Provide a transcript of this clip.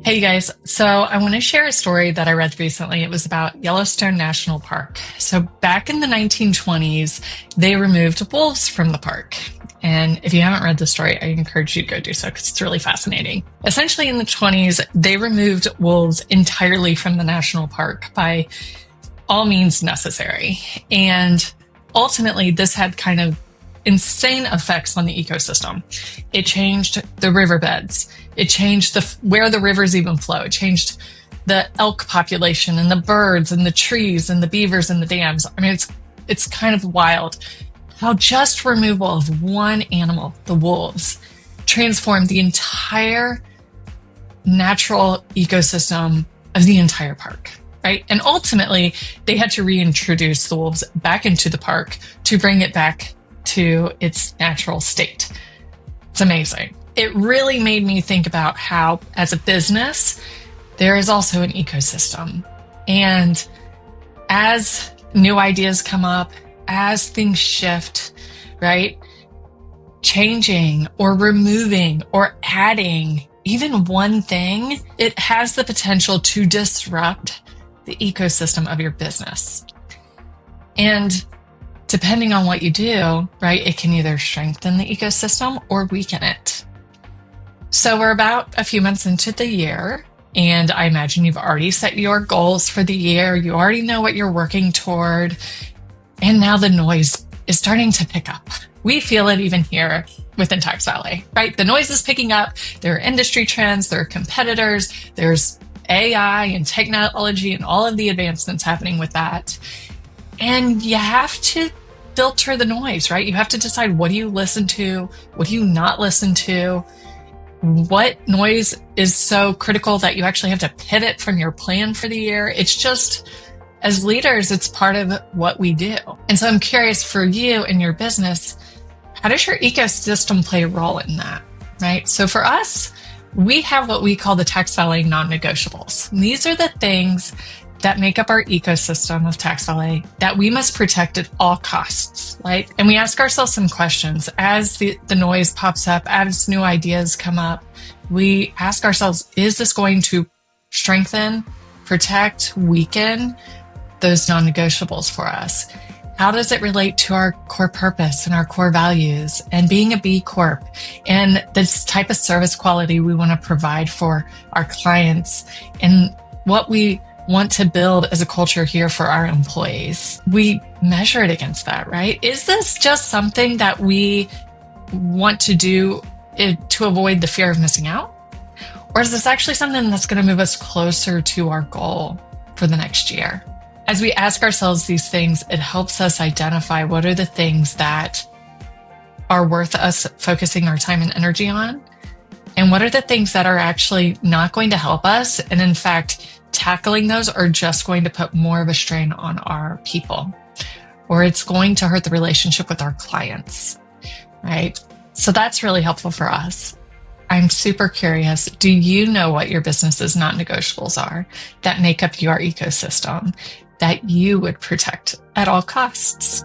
Hey guys, so I want to share a story that I read recently. It was about Yellowstone National Park. So back in the 1920s, they removed wolves from the park. And if you haven't read the story, I encourage you to go do so because it's really fascinating. Essentially, in the 20s, they removed wolves entirely from the national park by all means necessary. And ultimately, this had kind of insane effects on the ecosystem. It changed the riverbeds. It changed where the rivers even flow. It changed the elk population and the birds and the trees and the beavers and the dams. I mean, it's kind of wild how just removal of one animal, the wolves, transformed the entire natural ecosystem of the entire park, right? And ultimately, they had to reintroduce the wolves back into the park to bring it back to its natural state. It's amazing. It really made me think about how, as a business, there is also an ecosystem. And as new ideas come up, as things shift, right? Changing or removing or adding even one thing, it has the potential to disrupt the ecosystem of your business. And depending on what you do, right, it can either strengthen the ecosystem or weaken it. So we're about a few months into the year, and I imagine you've already set your goals for the year. You already know what you're working toward. And now the noise is starting to pick up. We feel it even here within Tax Valley, right? The noise is picking up. There are industry trends, there are competitors, there's AI and technology and all of the advancements happening with that. And you have to filter the noise, right? You have to decide, what do you listen to? What do you not listen to? What noise is so critical that you actually have to pivot from your plan for the year? It's just, as leaders, it's part of what we do. And so I'm curious, for you and your business, how does your ecosystem play a role in that, right? So for us, we have what we call the Tax Valley non-negotiables. These are the things that make up our ecosystem of Tax Valley that we must protect at all costs, right? And we ask ourselves some questions as the noise pops up, as new ideas come up. We ask ourselves, is this going to strengthen, protect, weaken those non-negotiables for us? How does it relate to our core purpose and our core values and being a B Corp and this type of service quality we want to provide for our clients and what we want to build as a culture here for our employees? We measure it against that, right? Is this just something that we want to do to avoid the fear of missing out? Or is this actually something that's going to move us closer to our goal for the next year? As we ask ourselves these things, it helps us identify what are the things that are worth us focusing our time and energy on, and what are the things that are actually not going to help us, and in fact, tackling those are just going to put more of a strain on our people, or it's going to hurt the relationship with our clients, right? So that's really helpful for us. I'm super curious. Do you know what your business's non-negotiables are that make up your ecosystem that you would protect at all costs?